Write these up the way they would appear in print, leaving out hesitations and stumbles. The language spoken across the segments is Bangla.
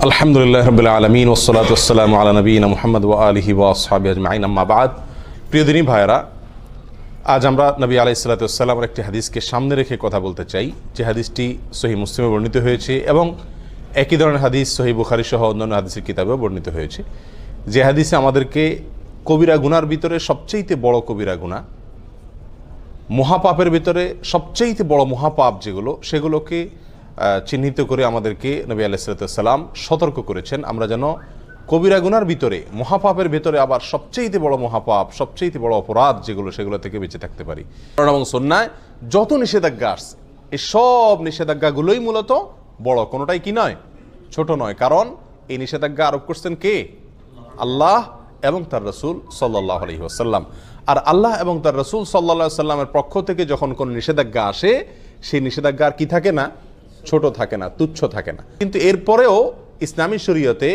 আলহামদুলিল্লাহ রাব্বিল আলামিন ওয়াসসালাতু ওয়াসসালামু আলা নবিয়িনা মুহাম্মদ ওয়া আলিহি ওয়া আসহাবিহি আজমাইন, আম্মা বাদ। প্রিয় দিনী ভাইয়েরা, আজ আমরা নবী আলাইহিস সালাতু ওয়াসসালামের একটি হাদিসকে সামনে রেখে কথা বলতে চাই, যে হাদিসটি সহিহ মুসলিমে বর্ণিত হয়েছে এবং একই ধরনের হাদিস সহিহ বুখারী সহ অন্যান্য হাদিসের কিতাবেও বর্ণিত হয়েছে। যে হাদিসে আমাদেরকে কবিরা গুনার ভিতরে সবচেয়ে বড় কবিরা গুনাহ, মহাপাপের ভিতরে সবচেয়ে বড় মহাপাপ যেগুলো, সেগুলোকে চিহ্নিত করে আমাদেরকে নবী আলাইহিস সালাতু ওয়াসসালাম সতর্ক করেছেন, আমরা যেন কবিরা গুনার ভিতরে, মহাপাপের ভিতরে আবার সবচেয়ে বড় মহাপাপ, সবচেয়ে বড় অপরাধ যেগুলো, সেগুলো থেকে বেঁচে থাকতে পারি। কোরআন এবং সুন্নাহয় যত নিষেধাজ্ঞা আসছে, এই সব নিষেধাজ্ঞাগুলোই মূলত বড়, কোনোটাই কি নয়, ছোট নয়। কারণ এই নিষেধাজ্ঞা আরোপ করছেন কে? আল্লাহ এবং তার রাসূল সাল্লাল্লাহু আলাইহি ওয়াসাল্লাম। আর আল্লাহ এবং তার রাসূল সাল্লাল্লাহু আলাইহি ওয়াসাল্লামের পক্ষ থেকে যখন কোনো নিষেধাজ্ঞা আসে, সেই নিষেধাজ্ঞা আর কি থাকে না, ছোট থাকে না, তুচ্ছ থাকে না। কিন্তু এরপরেও ইসলামী শরীয়তে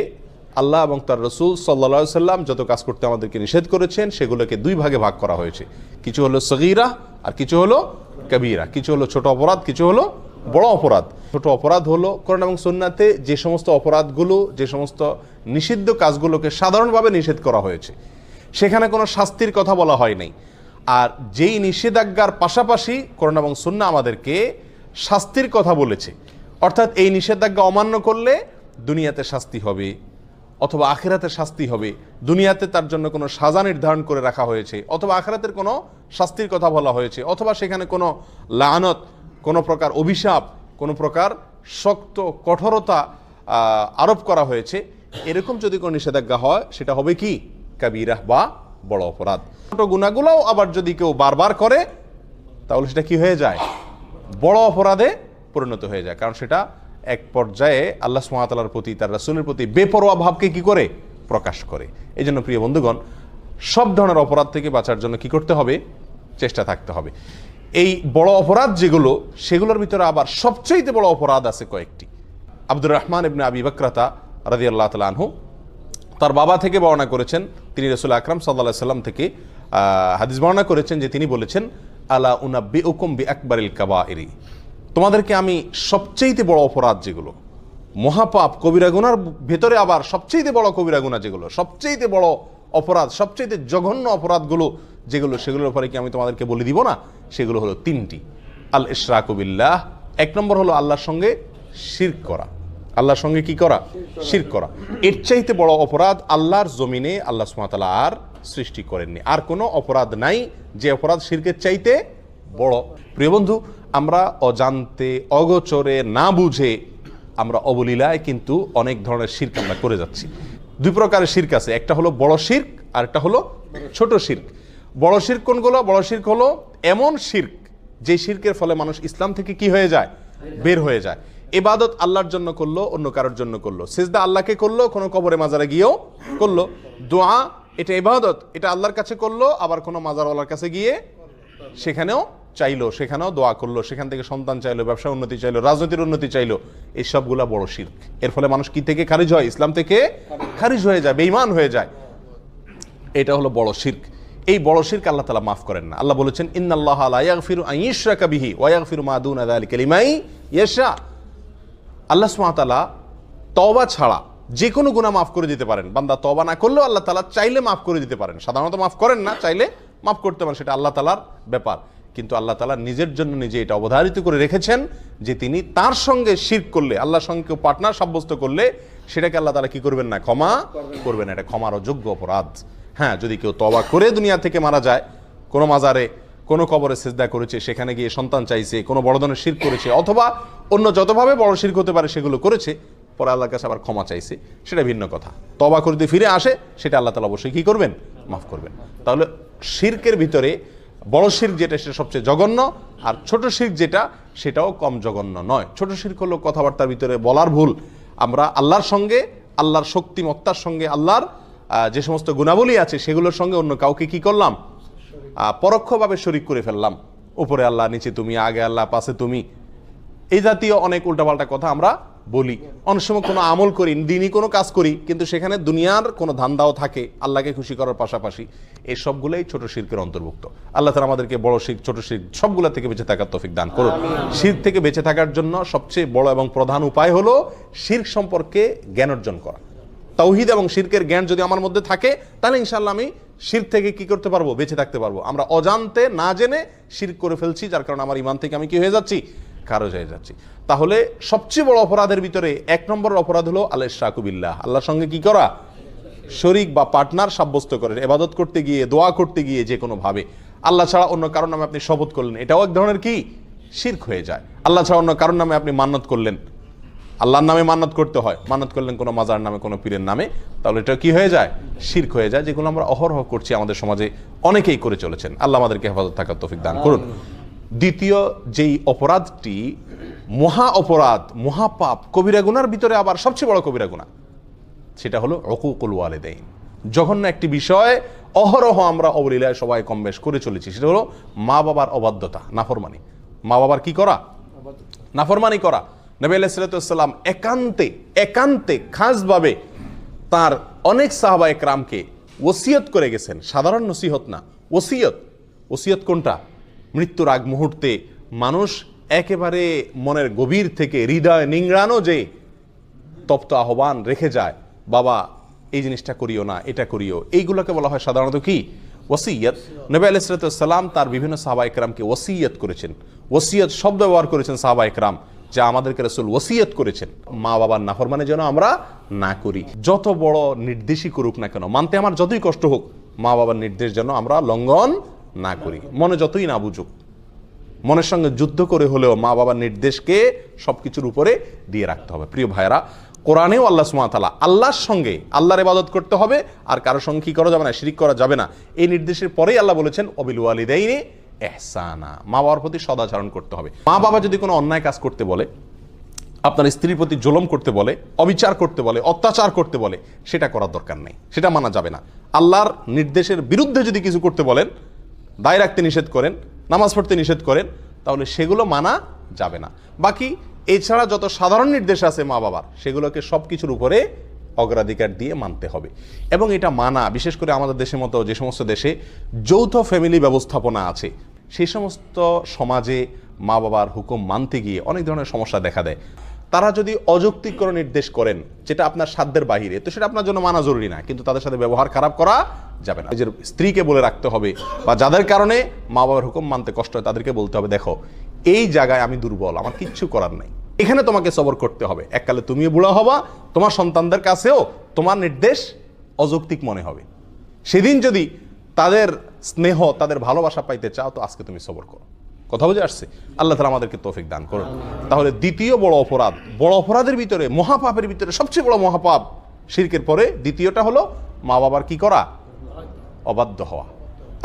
আল্লাহ এবং তার রাসূল সাল্লাল্লাহু আলাইহি ওয়াসাল্লাম যত কাজ করতে আমাদেরকে নিষেধ করেছেন, সেগুলোকে দুই ভাগে ভাগ করা হয়েছে। কিছু হলো সগীরা আর কিছু হলো কবীরা। কিছু হলো ছোট অপরাধ, কিছু হলো বড় অপরাধ। ছোট অপরাধ হলো কোরআন এবং সুন্নাতে যে সমস্ত অপরাধগুলো, যে সমস্ত নিষিদ্ধ কাজগুলোকে সাধারণভাবে নিষেধ করা হয়েছে, সেখানে কোনো শাস্তির কথা বলা হয় নাই। আর যেই নিষেধাজ্ঞার পাশাপাশি কোরআন এবং সুন্নাহ আমাদেরকে শাস্তির কথা বলেছে, অর্থাৎ এই নিষেধাজ্ঞা অমান্য করলে দুনিয়াতে শাস্তি হবে অথবা আখিরাতে শাস্তি হবে। দুনিয়াতে তার জন্য কোনো সাজা নির্ধারণ করে রাখা হয়েছে, অথবা আখিরাতের কোনো শাস্তির কথা বলা হয়েছে, অথবা সেখানে কোনো লানত, কোনো প্রকার অভিশাপ, কোনো প্রকার শক্ত কঠোরতা আরোপ করা হয়েছে। এরকম যদি কোনো নিষেধাজ্ঞা হয়, সেটা হবে কি? কাবীরা বা বড় অপরাধ। ছোট গুনাহগুলোও আবার যদি কেউ বারবার করে, তাহলে সেটা কি হয়ে যায়? বড় অপরাধে পরিণত হয়ে যায়। কারণ সেটা এক পর্যায়ে আল্লাহ সুবহানাহু ওয়া তাআলার প্রতি, তার রাসূলের প্রতি বেপরোয়া ভাবকে কি করে? প্রকাশ করে। এই জন্য প্রিয় বন্ধুগণ, সব ধরনের অপরাধ থেকে বাঁচার জন্য কি করতে হবে? চেষ্টা থাকতে হবে। এই বড় অপরাধ যেগুলো, সেগুলোর ভিতরে আবার সবচেয়ে বড় অপরাধ আছে কয়েকটি। আব্দুর রহমান ইবনে আবি বকরাতা রাদিয়াল্লাহু তাআলা আনহু তার বাবা থেকে বর্ণনা করেছেন, তিনি রাসূল আকরাম সাল্লাল্লাহু আলাইহি সাল্লাম থেকে হাদিস বর্ণনা করেছেন যে তিনি বলেছেন, আলা উনাব্বিউকুম বিআকবারিল কাবাইরি, তোমাদেরকে আমি সবচেয়ে বড় অপরাধ যেগুলো, মহাপাপ, কবিরা গুনার ভেতরে আবার সবচেয়ে বড় কবিরা গুনাহ যেগুলো, সবচেয়ে বড় অপরাধ, সবচেয়ে জঘন্য অপরাধগুলো যেগুলো, সেগুলোর উপরে কি আমি তোমাদেরকে বলে দিব না? সেগুলো হলো তিনটি। আল ইশরাকু বিল্লাহ, এক নম্বর হলো আল্লাহর সঙ্গে শিরক করা। আল্লাহর সঙ্গে কি করা? শিরক করা। এর চাইতে বড় অপরাধ আল্লাহর জমিনে আল্লাহ সুবহানাহু ওয়া তাআলা আর সৃষ্টি করেননি। আর কোনো অপরাধ নাই যে অপরাধ শিরকের চাইতে বড়। প্রিয় বন্ধু, আমরা অজান্তে, অগোচরে, না বুঝে আমরা অবলীলায় কিন্তু অনেক ধরনের শিরক আমরা করে যাচ্ছি। দুই প্রকারের শিরক আছে, একটা হলো বড় শিরক আর একটা হলো ছোট শিরক। বড় শিরক কোনগুলো? বড় শিরক হলো এমন শিরক যে শিরকের ফলে মানুষ ইসলাম থেকে কি হয়ে যায়? বের হয়ে যায়। ইবাদত আল্লাহর জন্য করলো, অন্য কারোর জন্য করলো। সিজদা আল্লাহকে করলো, কোনো কবরে মাজারে গিয়েও করলো। দোয়া, এটা ইবাদত, এটা আল্লাহর কাছে করলো, আবার কোনো মাজারওয়ালার কাছে গিয়ে সেখানেও চাইলো, সেখানেও দোয়া করলো, সেখান থেকে সন্তান চাইলো, ব্যবসা উন্নতি চাইলো, রাজনীতির উন্নতি চাইলো। এই সবগুলা বড় শিরক। এর ফলে মানুষ কি থেকে খারিজ হয়? ইসলাম থেকে খারিজ হয়ে যায়, বেঈমান হয়ে যায়। এটা হলো বড় শিরক। এই বড় শিরক আল্লাহ তাআলা মাফ করেন না। আল্লাহ বলেছেন, ইন্নাল্লাহা লা ইয়াগফিরু আন ইউশরাকা বিহি ওয়া ইয়াগফিরু মা দুনা যালিকা লিমান ইয়াশা। আল্লাহ সুবহানাহু ওয়া তাআলা তওবা ছাড়া যে কোনো গুনাহ মাফ করে দিতে পারেন। বান্দা তওবা না করলেও আল্লাহ তাআলা চাইলে মাফ করে দিতে পারেন। সাধারণত মাফ করেন না, চাইলে মাফ করতে পারেন, সেটা আল্লাহ তাআলার ব্যাপার। কিন্তু আল্লাহ তাআলা নিজের জন্য নিজে এটা অবধারিত করে রেখেছেন যে তিনি তার সঙ্গে শিরক করলে, আল্লাহর সঙ্গে কেউ পার্টনার সাব্যস্ত করলে, সেটাকে আল্লাহ তাআলা কি করবেন না? ক্ষমা করবেন। এটা ক্ষমার অযোগ্য অপরাধ। হ্যাঁ, যদি কেউ তওবা করে দুনিয়া থেকে মারা যায়, কোনো মাজারে, কোনো কবরে সিজদা করেছে, সেখানে গিয়ে সন্তান চাইছে, কোনো বড় ধরনের শিরক করেছে, অথবা অন্য যতভাবে বড় শিরক হতে পারে সেগুলো করেছে, পরে আল্লাহর কাছে আবার ক্ষমা চাইছে, সেটা ভিন্ন কথা। তওবা করে যদি ফিরে আসে, সেটা আল্লাহ তাআলা অবশ্যই কি করবেন? মাফ করবেন। তাহলে শিরকের ভিতরে বড় শিরক যেটা, সেটা সবচেয়ে জঘন্য, আর ছোট শিরক যেটা, সেটাও কম জঘন্য নয়। ছোট শিরক হলো কথাবার্তার ভিতরে বলার ভুল। আমরা আল্লাহর সঙ্গে, আল্লাহর শক্তিমত্তার সঙ্গে, আল্লাহর যে সমস্ত গুণাবলী আছে সেগুলোর সঙ্গে অন্য কাউকে কি করলাম? পরোক্ষভাবে শরীক করে ফেললাম। উপরে আল্লাহ, নিচে তুমি, আগে আল্লাহ, পাশে তুমি, এই জাতীয় অনেক উল্টাপাল্টা কথা আমরা বলি, অনেক সময় কোনো আমল করি, দিনই কোনো কাজ করি, কিন্তু সেখানে দুনিয়ার কোনো ধান্দাও থাকে আল্লাহকে খুশি করার পাশাপাশি। এই সবগুলোই ছোট শিরকের অন্তর্ভুক্ত। আল্লাহ তাআলা আমাদেরকে বড় শিরক, ছোট শিরক সবগুলা থেকে বেঁচে থাকার তৌফিক দান করুন। শিরক থেকে বেঁচে থাকার জন্য সবচেয়ে বড় এবং প্রধান উপায় হলো শিরক সম্পর্কে জ্ঞান অর্জন করা। তাওহীদ এবং শিরকের জ্ঞান যদি আমার মধ্যে থাকে, তাহলে ইনশাআল্লাহ আমি শিরক থেকে কি করতে পারবো? বেঁচে থাকতে পারবো। আমরা অজান্তে না জেনে শিরক করে ফেলছি, যার কারণে আমার ঈমান থেকে আমি কি হয়ে যাচ্ছি? খারজ হয়ে যাচ্ছি। তাহলে সবচেয়ে বড় অপরাধের ভিতরে 1 নম্বরের অপরাধ হলো আল-ইশরাকু বিল্লাহ, আল্লাহর সঙ্গে কি করা? শরীক বা পার্টনার সাব্যস্ত করে ইবাদত করতে গিয়ে, দোয়া করতে গিয়ে যে কোনো ভাবে আল্লাহ ছাড়া অন্য কারোর নামে আপনি শপথ করলেন, এটাও এক ধরনের কি শিরক হয়ে যায়। আল্লাহ ছাড়া অন্য কারোর নামে আপনি মান্নত করলেন, আল্লাহর নামে মান্নত করতে হয়, মান্নত করলেন কোনো মাজার নামে, কোনো পীরের নামে, তাহলে এটা কি হয়ে যায়? শিরক হয়ে যায়, যেগুলো আমরা অহরহ করছি, আমাদের সমাজে অনেকেই করে চলেছেন। আল্লাহ আমাদেরকে হেফাজত থাকার তৌফিক দান করুন। দ্বিতীয় যেই অপরাধটি মহা অপরাধ, মহাপাপ, কবিরা গুনার ভিতরে আবার সবচেয়ে বড় কবিরা গুনাহ, সেটা হলো উকুকুল ওয়ালিদাইন। জঘন্য একটি বিষয়, অহরহ আমরা অবলীলায় সবাই কম বেশ করে চলেছি, সেটা হলো মা বাবার অবাধ্যতা, নাফরমানি। মা বাবার কি করা? নাফরমানি করা। নবী আলাইহিস সালাতু ওয়াস সালাম একান্তে খাসভাবে তার অনেক সাহাবা একরামকে ওসিয়ত করে গেছেন। সাধারণ নসিহত না, ওসিয়ত কোনটা? মৃত্যুর আগ মুহূর্তে মানুষ একেবারে মনের গভীর থেকে হৃদয় নিংড়ানো যে তপ্ত আহ্বান রেখে যায়, বাবা এই জিনিসটা করিও না, এটা করিও, এইগুলোকে বলা হয় সাধারণত কি? ওসিয়ত। নবী আলাইহিস সালাতু ওয়াস সালাম তার বিভিন্ন সাহাবা একরামকে ওসিয়ত করেছেন। ওসিয়ত শব্দ ব্যবহার করেছেন সাহাবা একরাম, যা আমাদেরকে রাসূল ওসিয়ত করেছেন মা বাবার নাফরমানি যেন আমরা না করি। যত বড় নির্দেশই করুক না কেন, মানতে আমার যতই কষ্ট হোক, মা বাবার নির্দেশ যেন আমরা লঙ্ঘন না করি। মনে যতই না বুঝুক, মনের সঙ্গে যুদ্ধ করে হলেও মা বাবার নির্দেশকে সবকিছুর উপরে দিয়ে রাখতে হবে। প্রিয় ভাইরা, কোরআনেও আল্লাহ সুবহানাহু ওয়া তাআলা আল্লাহর সঙ্গে আল্লাহর ইবাদত করতে হবে, আর কারোর সঙ্গে কি করা যাবে না? শিরক করা যাবে না। এই নির্দেশের পরেই আল্লাহ বলেছেন ওয়াবিল ওয়ালিদাইনি ইহসানা, মা বাবার প্রতি সদাচরণ করতে হবে। মা বাবা যদি কোনো অন্যায় কাজ করতে বলে, আপনার স্ত্রীর প্রতি জুলুম করতে বলে, অবিচার করতে বলে, অত্যাচার করতে বলে, সেটা করার দরকার নেই, সেটা মানা যাবে না। আল্লাহর নির্দেশের বিরুদ্ধে যদি কিছু করতে বলেন, দায় রাখতে নিষেধ করেন, নামাজ পড়তে নিষেধ করেন, তাহলে সেগুলো মানা যাবে না। বাকি এছাড়া যত সাধারণ নির্দেশ আছে মা বাবার, সেগুলোকে সব কিছুর উপরে অগ্রাধিকার দিয়ে মানতে হবে। এবং এটা মানা, বিশেষ করে আমাদের দেশের মতো যে সমস্ত দেশে যৌথ ফ্যামিলি ব্যবস্থাপনা আছে, সেই সমস্ত সমাজে মা বাবার হুকুম মানতে গিয়ে অনেক ধরনের সমস্যা দেখা দেয়। তারা যদি অযৌক্তিক কোনো নির্দেশ করেন যেটা আপনার সাধ্যের বাহিরে, তো সেটা আপনার জন্য মানা জরুরি না, কিন্তু তাদের সাথে ব্যবহার খারাপ করা যাবে না। নিজের স্ত্রীকে বলে রাখতে হবে, বা যাদের কারণে মা বাবার হুকুম মানতে কষ্ট হয় তাদেরকে বলতে হবে, দেখো এই জায়গায় আমি দুর্বল, আমার কিচ্ছু করার নাই, এখানে তোমাকে সবর করতে হবে। এককালে তুমিও বুড়া হবা, তোমার সন্তানদের কাছেও তোমার নির্দেশ অযৌক্তিক মনে হবে। সেদিন যদি তাদের স্নেহ, তাদের ভালোবাসা পাইতে চাও, তো আজকে তুমি সবর করো। কথা বুঝে আসছে? আল্লাহ তাআলা আমাদেরকে তৌফিক দান করুন। তাহলে দ্বিতীয় বড় অপরাধ, বড় অপরাধের ভিতরে, মহাপাপের ভিতরে সবচেয়ে বড় মহাপাপ শিরকের পরে দ্বিতীয়টা হলো মা বাবার কি করা? অবাধ্য হওয়া।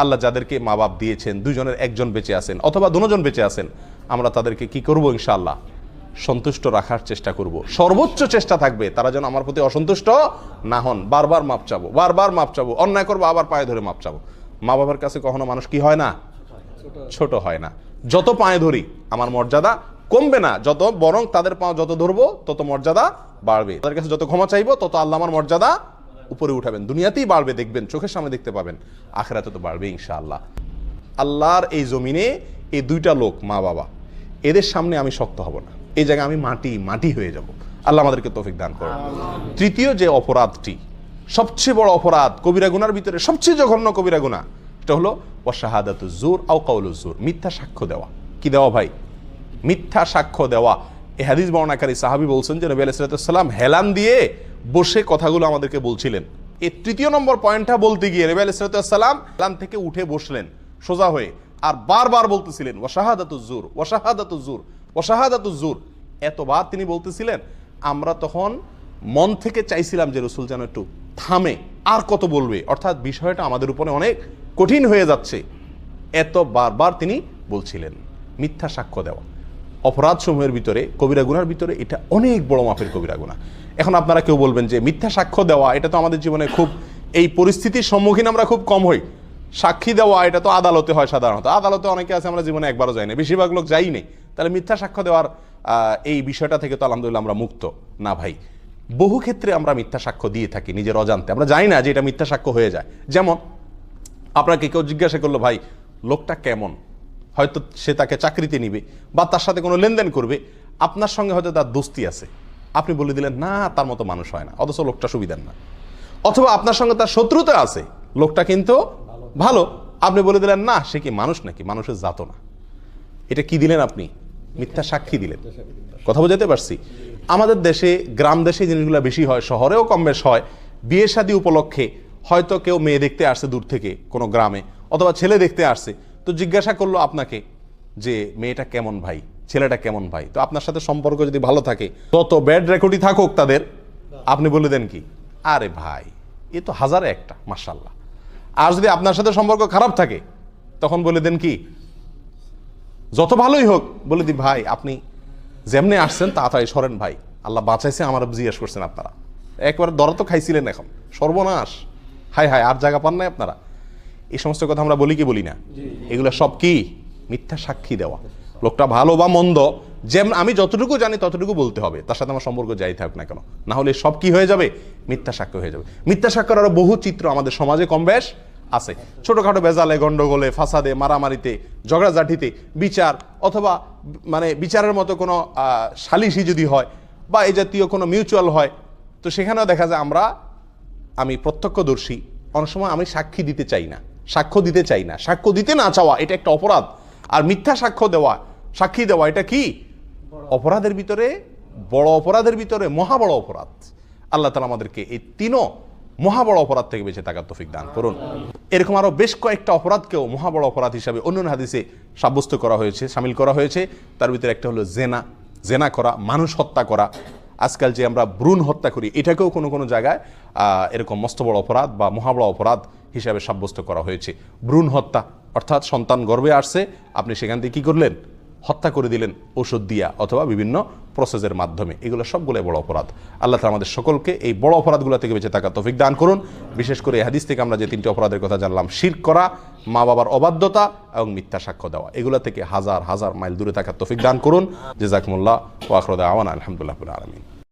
আল্লাহ যাদেরকে মা বাপ দিয়েছেন, দুজনের একজন বেঁচে আছেন অথবা দুজন বেঁচে আছেন, আমরা তাদেরকে কি করব? ইনশাআল্লাহ সন্তুষ্ট রাখার চেষ্টা করব। সর্বোচ্চ চেষ্টা থাকবে তারা যেন আমার প্রতি অসন্তুষ্ট না হন। বারবার মাপ চাবো, অন্যায় করবো আবার পায়ে ধরে মাপ চাবো। মা বাবার কাছে কখনো মানুষ কি হয় না? ছোট হয় না। যত পায়ে ধরি আমার মর্যাদা কমবে না, যত বরং তাদের পা যত ধরবো তত মর্যাদা বাড়বে। তাদের কাছে যত ক্ষমা চাইবো তত আল্লাহ আমার মর্যাদা উপরে উঠাবেন। দুনিয়াতেই বাড়বে, দেখবেন, চোখের সামনে দেখতে পাবেন, আখিরাতে তো বাড়বে ইনশাআল্লাহ। আল্লাহর এই জমিনে এই দুইটা লোক, মা বাবা, এদের সামনে আমি শক্ত হব না, এই জায়গায় আমি মাটি হয়ে যাব। আল্লাহ আমাদেরকে তৌফিক দান করুন। তৃতীয় যে অপরাধটি, সবচেয়ে বড় অপরাধ, কবিরা গুনার ভিতরে সবচেয়ে জঘন্য কবিরা গুনাহ, এটা হলো ওয়াশাহাদাতুজ জুর আও কাউলুজ জুর, মিথ্যা সাক্ষ্য দেওয়া। কি দেওয়া ভাই? মিথ্যা সাক্ষ্য দেওয়া। এই হাদিস বর্ণনাকারী সাহাবী বলছেন যে নবী আলাইহিস সালাম হেলান দিয়ে বসে কথাগুলো আমাদেরকে বলছিলেন। এই তৃতীয় নম্বর পয়েন্টটা বলতে গিয়ে নবী আলাইহিস সালাম হেলান থেকে উঠে বসলেন সোজা হয়ে, আর বারবার বলতেছিলেন ওয়াশাহাদাতুজ জুর, ওয়াশাহাদাতুজ জুর, ওয়াশাহাদাতুজ জুর। এতবার তিনি বলতেছিলেন, আমরা তখন মন থেকে চাইছিলাম যে রাসূল যেন একটু থামে, আর কত বলবে, অর্থাৎ বিষয়টা আমাদের উপরে অনেক কঠিন হয়ে যাচ্ছে। এত বারবার তিনি বলছিলেন। মিথ্যা সাক্ষ্য দেওয়া অপরাধ সমূহের ভিতরে, কবিরা গুনার ভিতরে এটা অনেক বড় মাপের কবিরা গুনাহ। এখন আপনারা কেউ বলবেন যে মিথ্যা সাক্ষ্য দেওয়া, এটা তো আমাদের জীবনে খুব, এই পরিস্থিতির সম্মুখীন আমরা খুব কম হই। সাক্ষী দেওয়া এটা তো আদালতে হয় সাধারণত, আদালতে অনেকে আছে আমরা জীবনে একবারও যাই না, বেশিরভাগ লোক যাই নেই। তাহলে মিথ্যা সাক্ষ্য দেওয়ার এই বিষয়টা থেকে তো আলহামদুলিল্লাহ আমরা মুক্ত না ভাই। বহু ক্ষেত্রে আমরা মিথ্যা সাক্ষ্য দিয়ে থাকি নিজের অজান্তে, আমরা জানি না যে এটা মিথ্যা সাক্ষ্য হয়ে যায়। যেমন আপনাকে কেউ জিজ্ঞাসা করলো ভাই লোকটা কেমন, হয়তো সে তাকে চাকরিতে নিবে বা তার সাথে কোনো লেনদেন করবে, আপনার সঙ্গে হয়তো তার দোস্তি আছে, আপনি বলে দিলেন না তার মতো মানুষ হয় না, অথচ লোকটা সুবিধার না। অথবা আপনার সঙ্গে তার শত্রুতা আছে, লোকটা কিন্তু ভালো, আপনি বলে দিলেন না সে কি মানুষ নাকি, মানুষের জাতও না। এটা কি দিলেন আপনি? মিথ্যা সাক্ষী দিলেন। কথা বোঝাতে পারছি? আমাদের দেশে, গ্রাম দেশে জিনিসগুলো বেশি হয়, শহরেও কম বেশ হয়। বিয়ে শাদী উপলক্ষে হয়তো কেউ মেয়ে দেখতে আসছে দূর থেকে কোনো গ্রামে, অথবা ছেলে দেখতে আসছে, তো জিজ্ঞাসা করলো আপনাকে যে মেয়েটা কেমন ভাই, ছেলেটা কেমন ভাই। তো আপনার সাথে সম্পর্ক যদি ভালো থাকে, তত ব্যাড রেকর্ডই থাকুক তাদের, আপনি বলে দেন কি আরে ভাই এ তো হাজারে একটা, মাশাআল্লাহ। আর যদি আপনার সাথে সম্পর্ক খারাপ থাকে তখন বলে দেন কি, যত ভালোই হোক বলে দি ভাই আপনি যেমনি আসছেন তাড়াতাড়ি সরেন ভাই, আল্লাহ বাঁচাইছে, আমার জিজ্ঞেস করছেন আপনারা, একবারে দরা তো খাইছিলেন, এখন সর্বনাশ, হাই হাই আর জায়গা পান নাই আপনারা। এই সমস্ত কথা আমরা বলি কি বলি না? এগুলো সব কি মিথ্যা সাক্ষী দেওয়া। লোকটা ভালো বা মন্দ, যেমন আমি যতটুকু জানি ততটুকু বলতে হবে, তার সাথে আমার সম্পর্ক যাই থাকুক না কেন, না হলে সব কি হয়ে যাবে, মিথ্যা সাক্ষ্য হয়ে যাবে। মিথ্যা সাক্ষ্যের আরো বহু চিত্র আমাদের সমাজে কম বেশ আছে। ছোটখাটো বেজালে, গন্ডগোলে, ফাসাদে, মারামারিতে, ঝগড়াঝাটিতে, বিচার অথবা মানে বিচারের মতো কোনো সালিশি যদি হয় বা এই জাতীয় কোনো মিউচুয়াল হয়, তো সেখানেও দেখা যায় আমি প্রত্যক্ষদর্শী, অনেক সময় আমি সাক্ষী দিতে চাই না, সাক্ষ্য দিতে চাই না। সাক্ষ্য দিতে না চাওয়া এটা একটা অপরাধ, আর মিথ্যা সাক্ষ্য দেওয়া, সাক্ষী দেওয়া এটা কি অপরাধের ভিতরে, বড় অপরাধের ভিতরে মহা বড় অপরাধ। আল্লাহ তাআলা আমাদেরকে এই তিনও মহা বড় অপরাধ থেকে বেঁচে থাকার তৌফিক দান করুন। এরকম আরো বেশ কয়েকটা অপরাধকেও মহা বড় অপরাধ হিসাবে অন্যান্য হাদিসে সাব্যস্ত করা হয়েছে, শামিল করা হয়েছে। তার ভিতরে একটা হলো জেনা করা, মানুষ হত্যা করা। আজকাল যে আমরা ভ্রূণ হত্যা করি, এটাকেও কোনো কোনো জায়গায় এরকম মস্ত বড় অপরাধ বা মহা বড় অপরাধ হিসাবে সাব্যস্ত করা হয়েছে। ভ্রূণ হত্যা অর্থাৎ সন্তান গর্ভে আসছে, আপনি সেখান থেকে কী করলেন, হত্যা করে দিলেন ওষুধ দিয়া অথবা বিভিন্ন প্রসেসের মাধ্যমে। এগুলো সবগুলো বড় অপরাধ। আল্লাহ তাআলা আমাদের সকলকে এই বড় অপরাধগুলো থেকে বেঁচে থাকার তৌফিক দান করুন। বিশেষ করে এই হাদিস থেকে আমরা যে তিনটি অপরাধের কথা জানলাম, শিরক করা, মা বাবার অবাধ্যতা এবং মিথ্যা সাক্ষ্য দেওয়া, এগুলো থেকে হাজার হাজার মাইল দূরে থাকার তৌফিক দান করুন। জাযাকুমুল্লাহ ওয়া আখিরু দাওয়ানা আলহামদুলিল্লাহি রাব্বিল আলামিন।